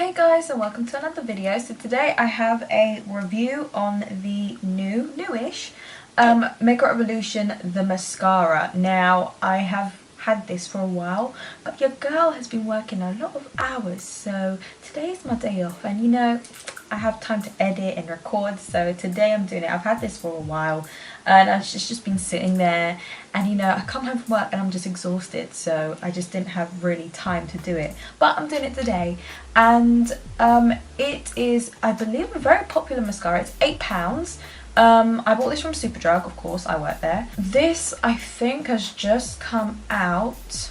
Hey guys, and welcome to another video. So today I have a review on the newish Makeup Revolution the mascara. Now I have had this for a while, but your girl has been working a lot of hours, so today is my day off, and you know, I have time to edit and record, so today I'm doing it. I've had this for a while and it's just been sitting there, and you know, I come home from work and I'm just exhausted, so I just didn't have really time to do it, but I'm doing it today. And it is, I believe, a very popular mascara. It's £8. I bought this from Superdrug, of course, I work there. This, I think, has just come out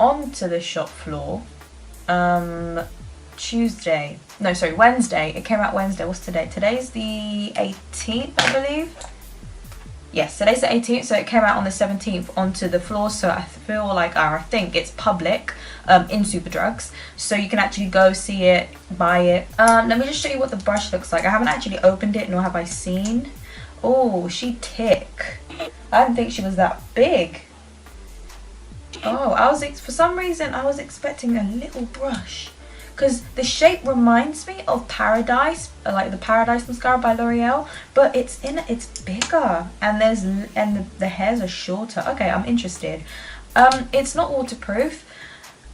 onto the shop floor Wednesday. It came out Wednesday. What's today? Today's the 18th, I believe. Yes, today's the 18th, so it came out on the 17th onto the floor, so I feel like, I think it's public in Superdrugs, so you can actually go see it, buy it. Let me just show you what the brush looks like. I haven't actually opened it, nor have I seen. Oh, she thick. I didn't think she was that big. Oh, for some reason I was expecting a little brush, because the shape reminds me of Paradise, like the Paradise mascara by L'Oreal, but it's bigger, and the hairs are shorter. Okay, I'm interested. It's not waterproof.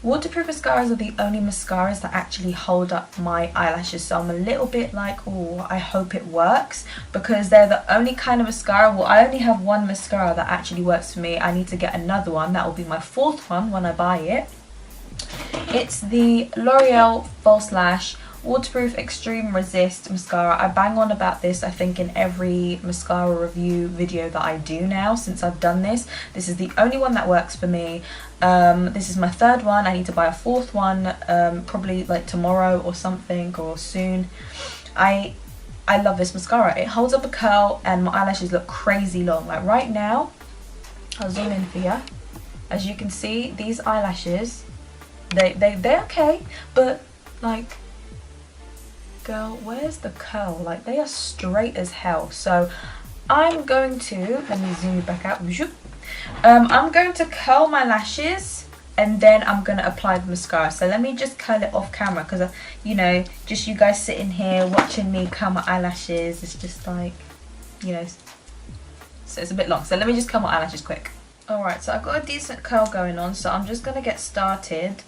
Waterproof mascaras are the only mascaras that actually hold up my eyelashes, so I'm a little bit like, oh, I hope it works, because they're the only kind of mascara. Well, I only have one mascara that actually works for me. I need to get another one. That will be my fourth one when I buy it. It's the L'Oreal False Lash Waterproof Extreme Resist Mascara. I bang on about this, I think, in every mascara review video that I do now since I've done this. This is the only one that works for me. This is my third one. I need to buy a fourth one, probably like tomorrow or something, or soon. I love this mascara. It holds up a curl and my eyelashes look crazy long. Like right now, I'll zoom in for you. As you can see, these eyelashes, they're okay, but like, girl, where's the curl? Like, they are straight as hell. So I'm going to, let me zoom back out. I'm going to curl my lashes, and then I'm going to apply the mascara. So let me just curl it off camera, because you know, just you guys sitting here watching me curl my eyelashes, it's just like, you know, so it's a bit long. So let me just curl my eyelashes quick. Alright, so I've got a decent curl going on, so I'm just going to get started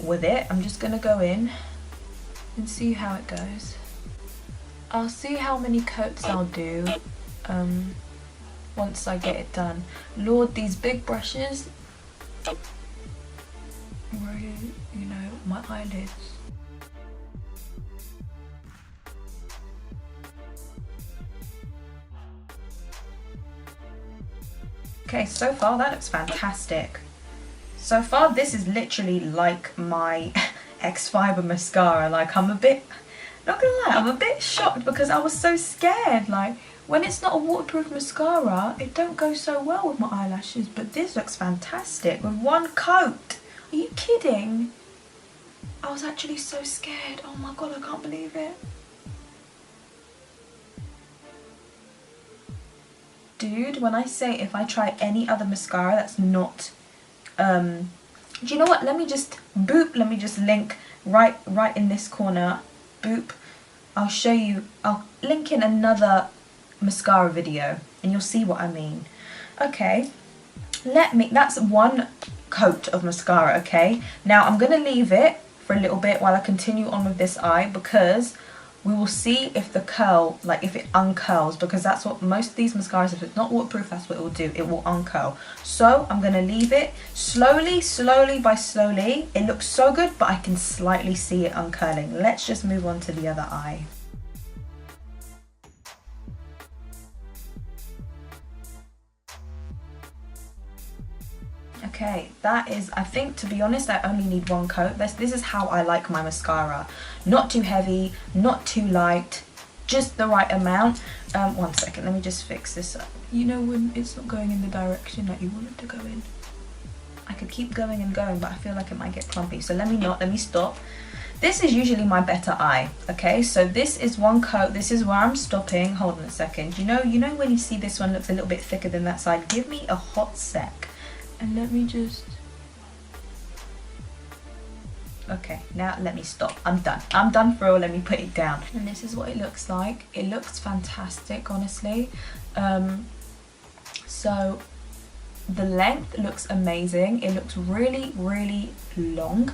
with it. I'm just going to go in and see how it goes. I'll see how many coats I'll do once I get it done. Lord, these big brushes, right, you know, my eyelids. Okay, so far that looks fantastic. So far this is literally like my X-Fiber mascara. Like, I'm a bit, not gonna lie, I'm a bit shocked, because I was so scared. Like, when it's not a waterproof mascara, it don't go so well with my eyelashes, but this looks fantastic with one coat. Are you kidding? I was actually so scared. Oh my god, I can't believe it. Dude, when I say if I try any other mascara that's not, do you know what, let me just link right in this corner, boop, I'll show you, I'll link in another mascara video and you'll see what I mean. Okay, that's one coat of mascara. Okay, now I'm gonna leave it for a little bit while I continue on with this eye, because we will see if the curl, like if it uncurls, because that's what most of these mascaras, if it's not waterproof, that's what it will do, it will uncurl. So I'm going to leave it slowly by slowly. It looks so good, but I can slightly see it uncurling. Let's just move on to the other eye. Okay, that is, I think, to be honest, I only need one coat. This is how I like my mascara. Not too heavy, not too light, just the right amount. One second, let me just fix this up. You know, when it's not going in the direction that you want it to go in. I could keep going and going, but I feel like it might get clumpy. So let me stop. This is usually my better eye, okay? So this is one coat, this is where I'm stopping. Hold on a second. You know when you see this one looks a little bit thicker than that side, give me a hot sec. And let me just, Okay, now let me stop. I'm done for real. Let me put it down. And this is what it looks like. It looks fantastic, honestly. So the length looks amazing. It looks really, really long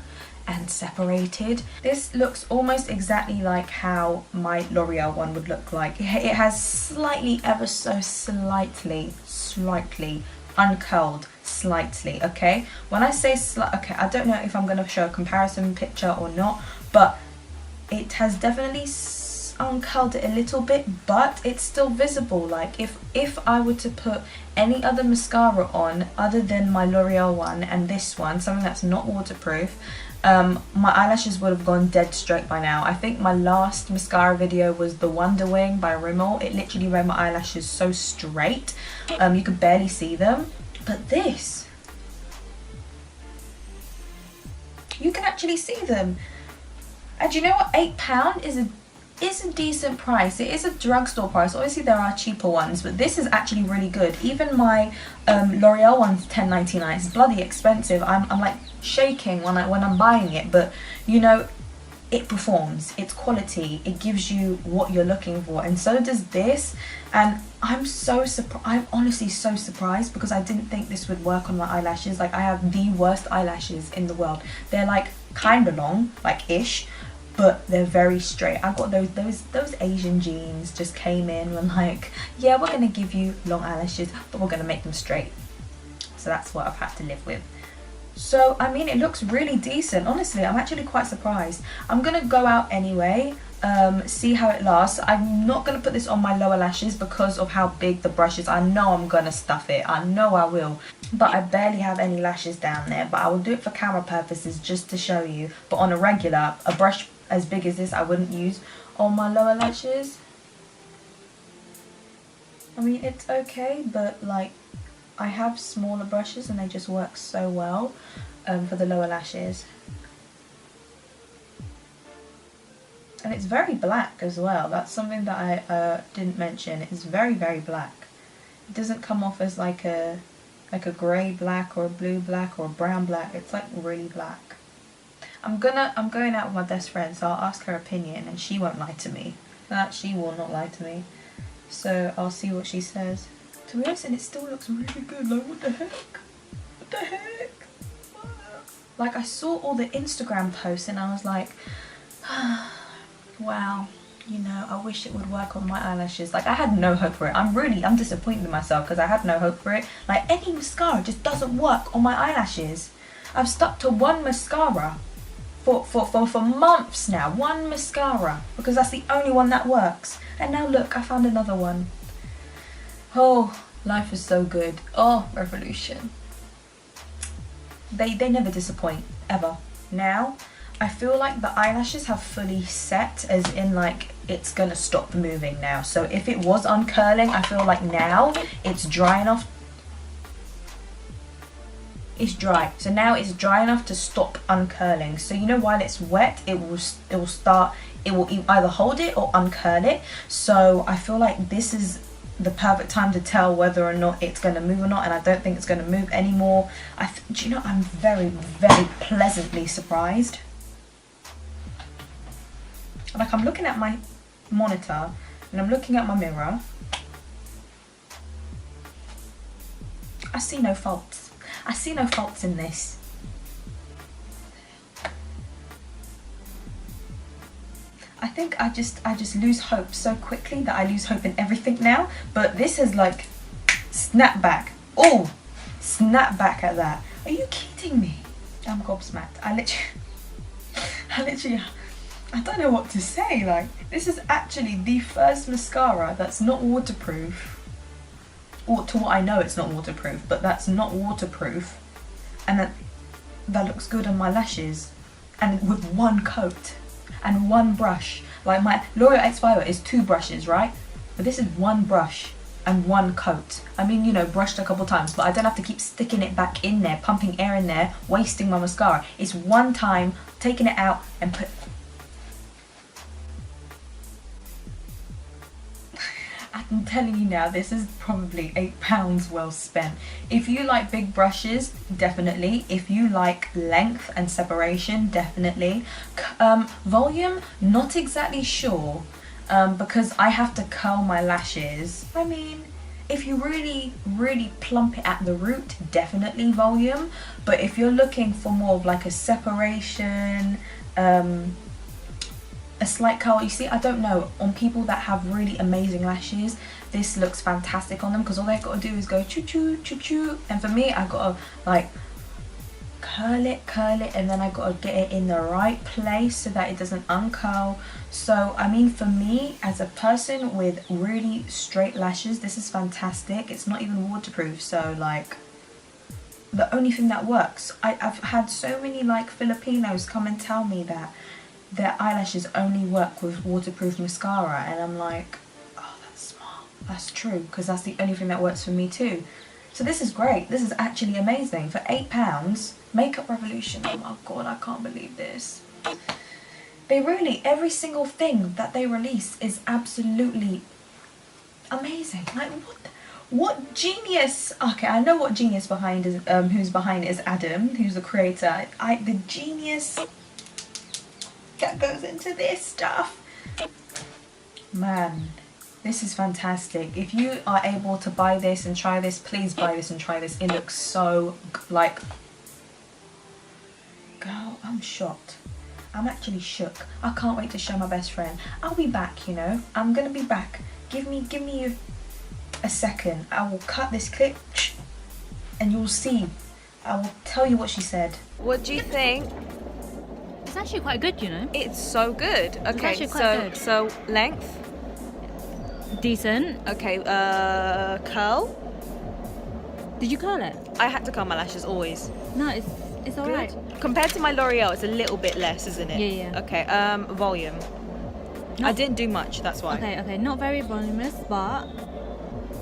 and separated. This looks almost exactly like how my L'Oreal one would look like. It has slightly, ever so slightly uncurled, slightly, okay? When I say okay, I don't know if I'm gonna show a comparison picture or not, but it has definitely uncurled it a little bit, but it's still visible. Like if I were to put any other mascara on other than my L'Oreal one and this one, something that's not waterproof, my eyelashes would have gone dead straight by now. I think my last mascara video was the Wonder Wing by Rimmel. It literally made my eyelashes so straight, you could barely see them. But this, you can actually see them. And you know what, £8 is a decent price. It is a drugstore price. Obviously there are cheaper ones, but this is actually really good. Even my L'Oreal one's £10.99. It's bloody expensive. I'm like shaking when I'm buying it, but you know, it performs. It's quality. It gives you what you're looking for, and so does this. And I'm so surprised. I'm honestly so surprised because I didn't think this would work on my eyelashes. Like, I have the worst eyelashes in the world. They're like kind of long, like ish, but they're very straight. I got those Asian genes just came in and like, yeah, we're gonna give you long eyelashes, but we're gonna make them straight. So that's what I've had to live with. So I mean, it looks really decent. Honestly, I'm actually quite surprised. I'm gonna go out anyway, see how it lasts. I'm not gonna put this on my lower lashes because of how big the brush is. I know I'm gonna stuff it. I know I will. But I barely have any lashes down there. But I will do it for camera purposes just to show you. But on a regular, a brush as big as this I wouldn't use on my lower lashes. I mean, it's okay, but like, I have smaller brushes and they just work so well for the lower lashes. And it's very black as well. That's something that I didn't mention. It's very, very black. It doesn't come off as like a grey black or a blue black or a brown black. It's like really black. I'm going out with my best friend, so I'll ask her opinion and she won't lie to me. She will not lie to me. So I'll see what she says. To be honest, and it still looks really good. Like, what the heck? What the heck? Like, I saw all the Instagram posts and I was like, wow, you know, I wish it would work on my eyelashes. Like, I had no hope for it. I'm disappointed in myself because I had no hope for it. Like, any mascara just doesn't work on my eyelashes. I've stuck to one mascara for months now. One mascara, because that's the only one that works. And now look, I found another one. Oh, life is so good. Oh, Revolution. They never disappoint, ever. Now, I feel like the eyelashes have fully set, as in like it's gonna stop moving now. So if it was uncurling, I feel like now it's dry enough. It's dry. So now it's dry enough to stop uncurling. So you know, while it's wet, it will either hold it or uncurl it. So I feel like this is the perfect time to tell whether or not it's going to move or not, and I don't think it's going to move anymore. Do you know, I'm very, very pleasantly surprised. Like, I'm looking at my monitor and I'm looking at my mirror. I see no faults. I see no faults in this. I think I just lose hope so quickly that I lose hope in everything now. But this is like snap back. Oh, snap back at that. Are you kidding me? I'm gobsmacked. I literally, I don't know what to say. Like, this is actually the first mascara that's not waterproof. Or to what I know, it's not waterproof, but that's not waterproof, and that looks good on my lashes, and with one coat and one brush. Like, my L'Oreal X Bio is 2 brushes, right? But this is 1 brush and 1 coat. I mean, you know, brushed a couple times, but I don't have to keep sticking it back in there, pumping air in there, wasting my mascara. It's one time, taking it out and I I'm telling you now, this is probably £8 well spent. If you like big brushes, definitely. If you like length and separation, definitely. Volume, not exactly sure, because I have to curl my lashes. I mean, if you really plump it at the root, definitely volume. But if you're looking for more of like a separation, a slight curl, you see, I don't know, on people that have really amazing lashes, this looks fantastic on them, because all they've got to do is go choo choo choo choo, and for me, I got to like curl it, and then I got to get it in the right place so that it doesn't uncurl. So I mean, for me as a person with really straight lashes, this is fantastic. It's not even waterproof, so like the only thing that works. I've had so many like Filipinos come and tell me that their eyelashes only work with waterproof mascara, and I'm like, oh, that's smart, that's true, because that's the only thing that works for me too. So this is great, this is actually amazing. For £8, Makeup Revolution, oh my god, I can't believe this. They really, every single thing that they release is absolutely amazing. Like, what genius? Okay, I know what genius behind is, who's behind it is Adam, who's the creator. The genius that goes into this stuff, man, this is fantastic. If you are able to buy this and try this, please buy this and try this. It looks so like, girl, I'm shocked. I'm actually shook. I can't wait to show my best friend. I'll be back, you know, I'm gonna be back. Give me a second. I will cut this clip and you'll see. I will tell you what she said. What do you think? It's actually quite good, you know. It's so good. Okay, it's quite good. So length, Decent. okay, curl. Did you curl it? I had to curl my lashes always. No, it's alright. Compared to my L'Oreal, it's a little bit less, isn't it? Yeah. Okay, volume. I didn't do much, that's why. Okay, not very voluminous, but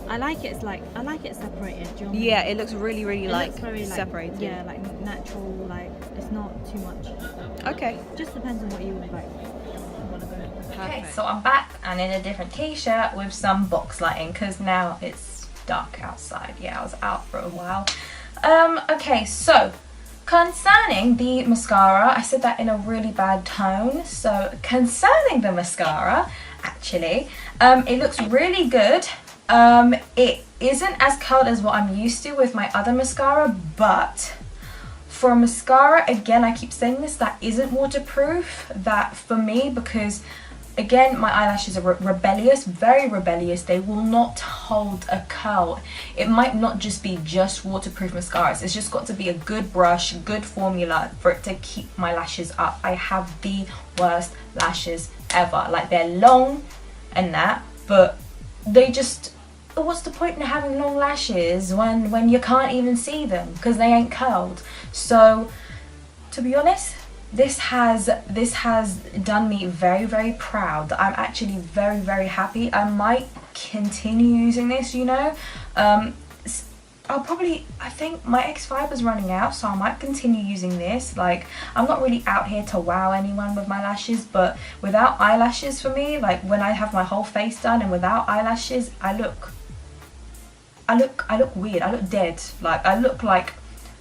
I like it. It's like, I like it separated. Do you know what I mean? Yeah, it looks really It like looks very, separated. Yeah, like natural. Like it's not too much. Okay. Just depends on what you like. Want to go with. Okay, so I'm back and in a different t-shirt with some box lighting because now it's dark outside. Yeah, I was out for a while. Okay, so concerning the mascara, I said that in a really bad tone. So concerning the mascara, actually, it looks really good. It isn't as curled as what I'm used to with my other mascara, but for a mascara, again, I keep saying this, that isn't waterproof, that for me, because again, my eyelashes are rebellious, very rebellious. They will not hold a curl. It might not just be just waterproof mascaras. It's just got to be a good brush, good formula for it to keep my lashes up. I have the worst lashes ever. Like, they're long and that, but they just, what's the point in having long lashes when you can't even see them because they ain't curled? So, to be honest, this has done me very proud. I'm actually very happy. I might continue using this, you know. I think my X5 is running out, so I might continue using this. Like, I'm not really out here to wow anyone with my lashes, but without eyelashes, for me, like when I have my whole face done and without eyelashes, I look weird. I look dead. Like, I look like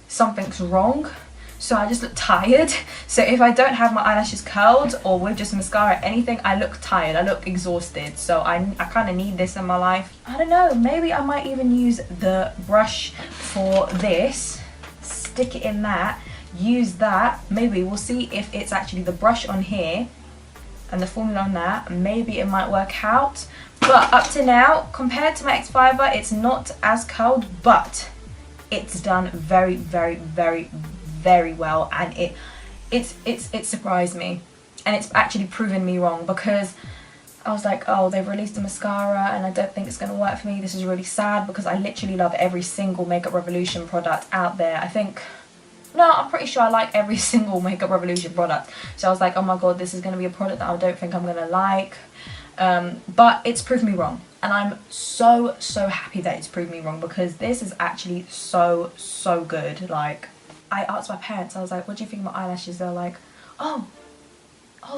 something's wrong. So I just look tired. So if I don't have my eyelashes curled or with just mascara, anything, I look tired, I look exhausted. So I kind of need this in my life. I don't know, maybe I might even use the brush for this, stick it in that, use that. Maybe we'll see if it's actually the brush on here and the formula on that. Maybe it might work out. But up to now, compared to my X5, it's not as curled, but it's done very well, and it surprised me, and it's actually proven me wrong, because I was like, oh, they've released a mascara and I don't think it's going to work for me. This is really sad, because I literally love every single Makeup Revolution product out there. I'm pretty sure I like every single Makeup Revolution product. So I was like, oh my god, this is going to be a product that I don't think I'm going to like. But it's proved me wrong, and I'm so happy that it's proved me wrong, because this is actually so good. Like, I asked my parents, I was like, what do you think of my eyelashes? They're like, oh,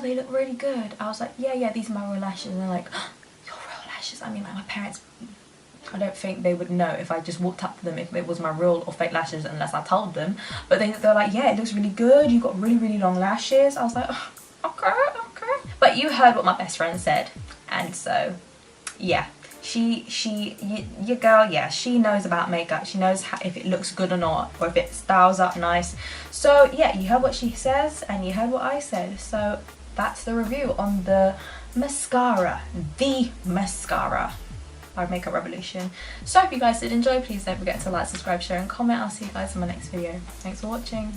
they look really good. I was like, yeah, these are my real lashes. And they're like, oh, your real lashes? lashes. I mean, like my parents, I don't think they would know if I just walked up to them if it was my real or fake lashes unless I told them. But they're like, yeah, it looks really good. You've got really, really long lashes. I was like, oh, okay. But you heard what my best friend said. And so, yeah. Your girl, yeah, she knows about makeup. She knows if it looks good or not, or if it styles up nice. So yeah, you heard what she says and you heard what I said. So that's the review on the mascara by Makeup Revolution. So if you guys did enjoy, please don't forget to like, subscribe, share and comment. I'll see you guys in my next video. Thanks for watching.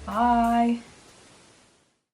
Bye.